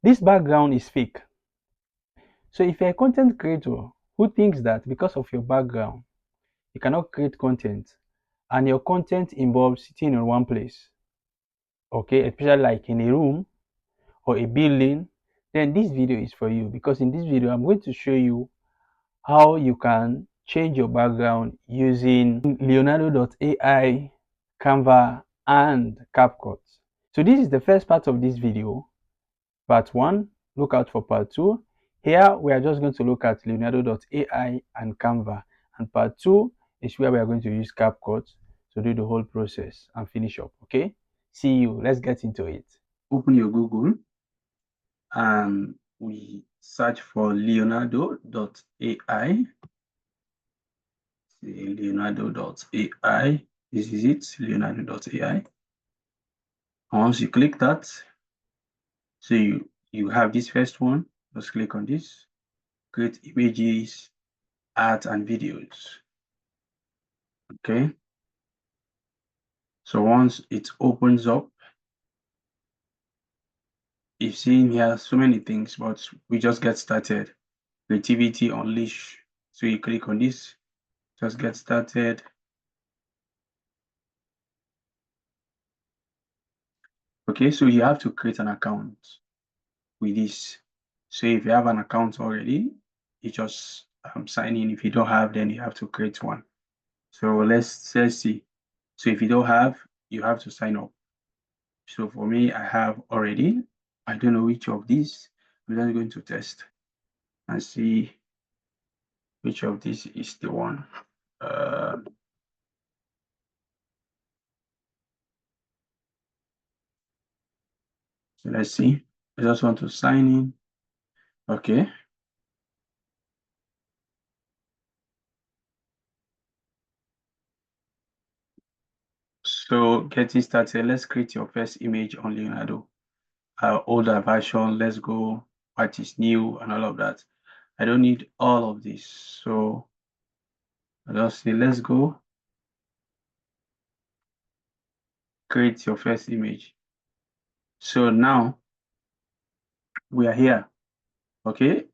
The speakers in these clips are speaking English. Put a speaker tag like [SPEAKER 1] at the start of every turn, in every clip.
[SPEAKER 1] This background is fake. So if you're a content creator who thinks that because of your background, you cannot create content and your content involves sitting in one place, okay, especially like in a room or a building, then this video is for you because in this video, I'm going to show you how you can change your background using Leonardo.ai, Canva, and Capcut. So this is the first part of this video, part one. Look out for part two. Here we are just going to look at Leonardo.ai and Canva, and part two is where we are going to use Capcut to do the whole process and finish up. Okay, see you. Let's get into it. Open your Google and we search for Leonardo.ai. Leonardo.ai. This is it, Leonardo.ai. Once you click that, so you have this first one. Just click on this. Create images, art, and videos. Okay. So once it opens up, you've seen here so many things, but we just get started. Creativity Unleash. So you click on this, just get started. Okay, so you have to create an account with this. So if you have an account already, you just sign in. If you don't have, then you have to create one. So let's see. So if you don't have, you have to sign up. So for me, I have already. I don't know which of these. I'm just going to test and see which of these is the one. So let's see. I just want to sign in. Okay. So getting started, let's create your first image on Leonardo. Older version, let's go, what is new and all of that. I don't need all of this. So I'll just say, let's go, create your first image. So now we are here, okay?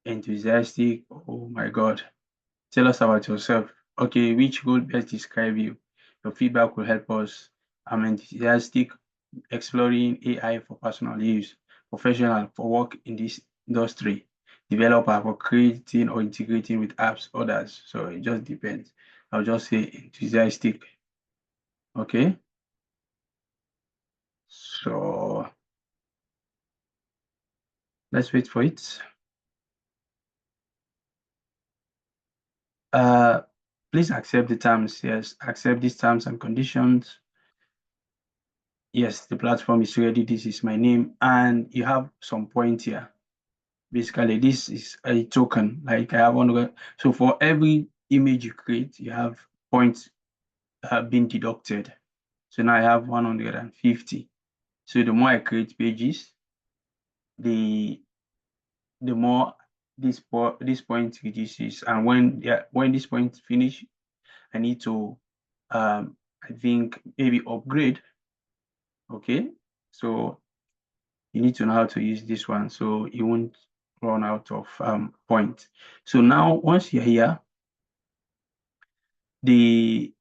[SPEAKER 1] Enthusiastic, oh my God. Tell us about yourself. Okay, which would best describe you? Your feedback will help us. I'm enthusiastic, exploring AI for personal use, professional for work in this industry, developer for creating or integrating with apps, others. So it just depends. I'll just say enthusiastic. Okay. So let's wait for it. Uh, please accept the terms. Yes, accept these terms and conditions. Yes, the platform is ready. This is my name, and you have some point here. Basically, this is a token. Like I have one. So for every image you create, you have points being deducted. So now I have 150. So the more I create pages, the more this point reduces. And when this point finish, I need to I think maybe upgrade. Okay, so you need to know how to use this one so you won't run out of points. So now once you're here, the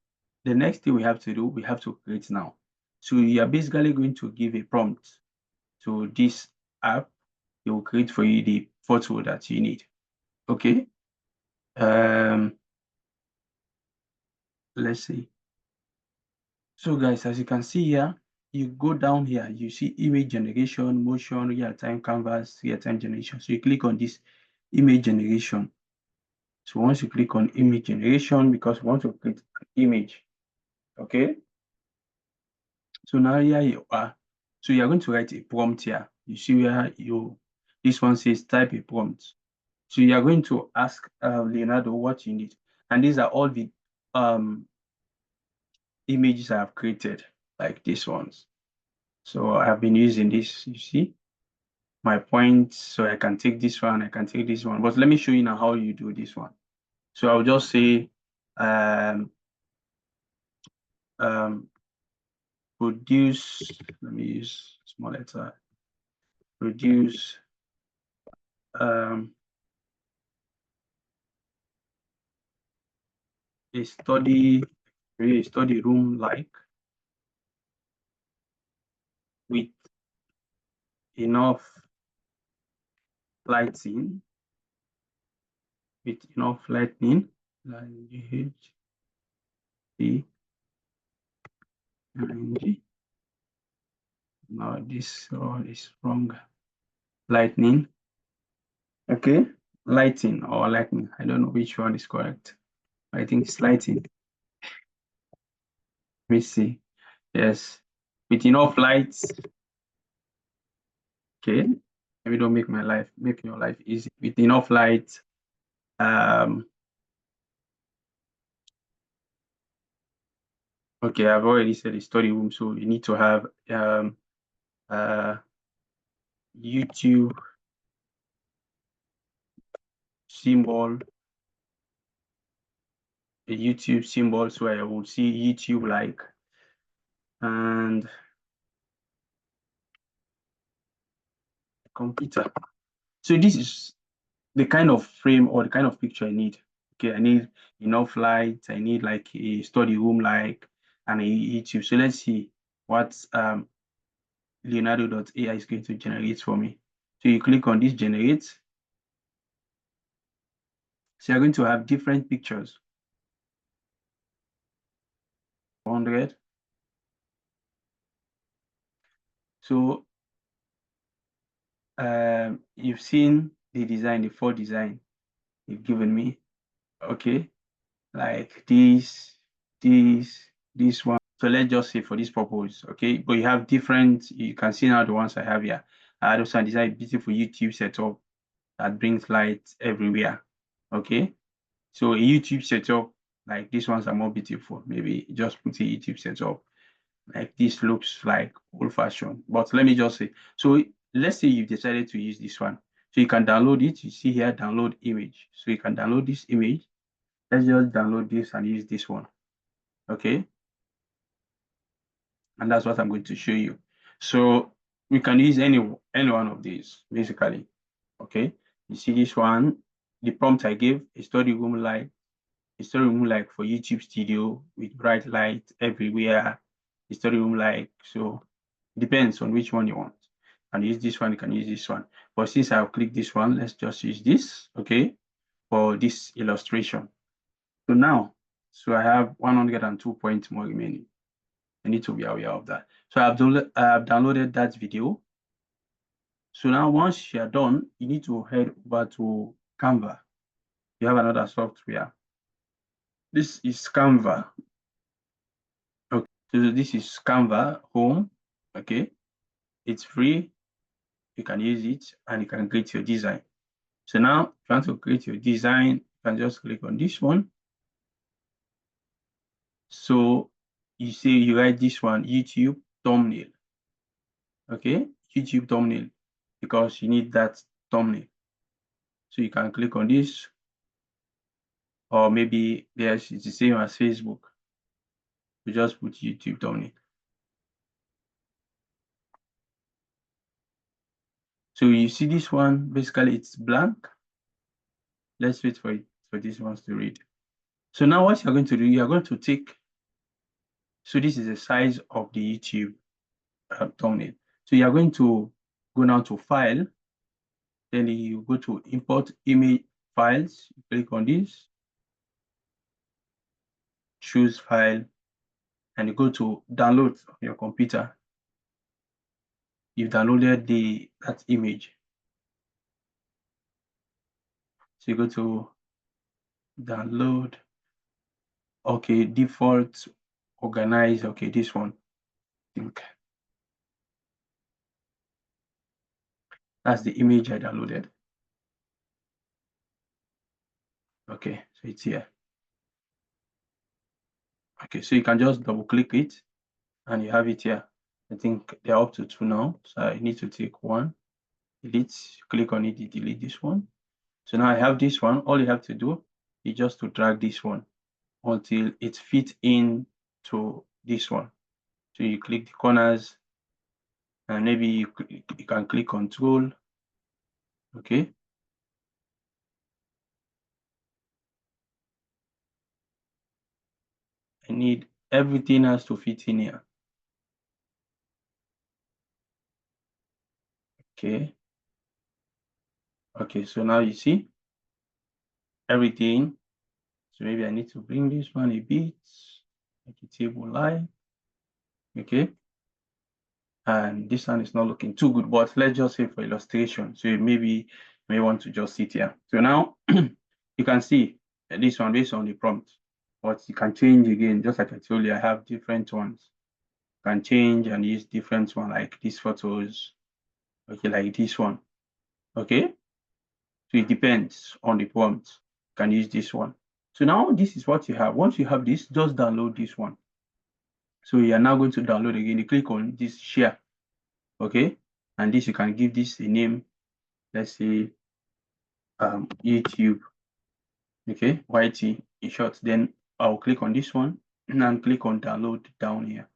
[SPEAKER 1] next thing we have to do, we have to create now. So you are basically going to give a prompt to this app. It will create for you the photo that you need. Okay. Let's see. So guys, as you can see here, you go down here, you see image generation, motion, real-time canvas, real-time generation. So you click on this image generation. So once you click on image generation, because we want to create an image, okay? So now here you are. So you're going to write a prompt here. You see where this one says type a prompt. So you are going to ask Leonardo what you need. And these are all the images I have created, like these ones. So I've been using this, you see, my points. So I can take this one, I can take this one. But let me show you now how you do this one. So I'll just say um, produce, let me use small letter, produce a study room like with enough lighting, like GHD. No, this one is wrong. Lightning. Okay, lighting or lightning. I don't know which one is correct. I think it's lighting. Let me see. Yes, with enough lights. Okay, maybe don't make your life easy. With enough light, okay, I've already said a study room, so you need to have YouTube symbol, a YouTube symbol, so I will see YouTube like, and computer. So this is the kind of frame or the kind of picture I need. Okay, I need enough light. I need like a study room like and a YouTube. So let's see what Leonardo.Ai is going to generate for me. So you click on this generate. So you're going to have different pictures. 100. So you've seen the design, the four design you've given me. Okay, like this one. So let's just say for this purpose, okay, but you have different, you can see now the ones I have here. I also designed a beautiful YouTube setup that brings light everywhere. Okay, so a YouTube setup like these ones are more beautiful. Maybe just put a YouTube setup like this looks like old-fashioned, but let me just say, so let's say you've decided to use this one, so you can download it. You see here, download image, so you can download this image. Let's just download this and use this one. Okay, and that's what I'm going to show you. So we can use any one of these basically. Okay, you see this one, the prompt I gave, a study room light, for YouTube studio with bright light everywhere, a study room light. So depends on which one you want. And use this one, you can use this one. But since I'll click this one, let's just use this, okay, for this illustration. So now, so I have 102 points more remaining. I need to be aware of that. So I have downloaded that video. So now once you're done, you need to head over to Canva. You have another software. This is Canva. Okay, so this is Canva Home. Okay, it's free. You can use it and you can create your design. So now, if you want to create your design, you can just click on this one. So you say you write this one, YouTube thumbnail. Okay, YouTube thumbnail, because you need that thumbnail. So you can click on this, or maybe yes, it's the same as Facebook. You just put YouTube thumbnail. So you see this one, basically it's blank. Let's wait for this ones to read. So now what you're going to do, you're going to take, so this is the size of the YouTube thumbnail. So you're going to go now to file, then you go to import image files, you click on this, choose file, and you go to download on your computer. You've downloaded that image. So you go to download, okay, default, organize, okay, this one, I think. That's the image I downloaded. Okay, so it's here. Okay, so you can just double click it and you have it here. I think they're up to 2 now. So I need to take one, delete, click on it, delete this one. So now I have this one. All you have to do is just to drag this one until it fits in to this one. So you click the corners and maybe you can click control. Okay. I need everything has to fit in here. Okay. Okay, so now you see everything. So maybe I need to bring this one a bit, make a table line. Okay. And this one is not looking too good, but let's just say for illustration. So maybe you may want to just sit here. So now you can see this one based on the prompt, but you can change again, just like I told you, I have different ones. You can change and use different one like these photos, okay, like this one. Okay. So it depends on the prompt. You can use this one. So now this is what you have. Once you have this, just download this one. So you are now going to download again. You click on this share. Okay. And this you can give this a name. Let's say YouTube. Okay, YT in short. Then I'll click on this one and click on download down here.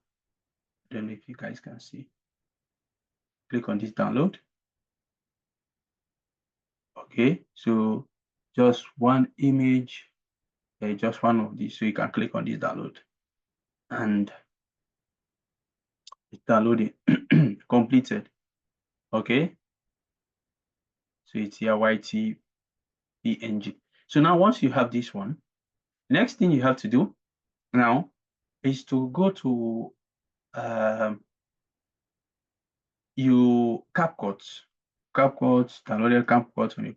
[SPEAKER 1] I don't know if you guys can see. Click on this download. Okay, so just one image, just one of these. So you can click on this download and it's downloading completed. Okay, so it's here YT PNG. So now once you have this one, next thing you have to do now is to go to you CapCut. CapCut, downloaded CapCut on your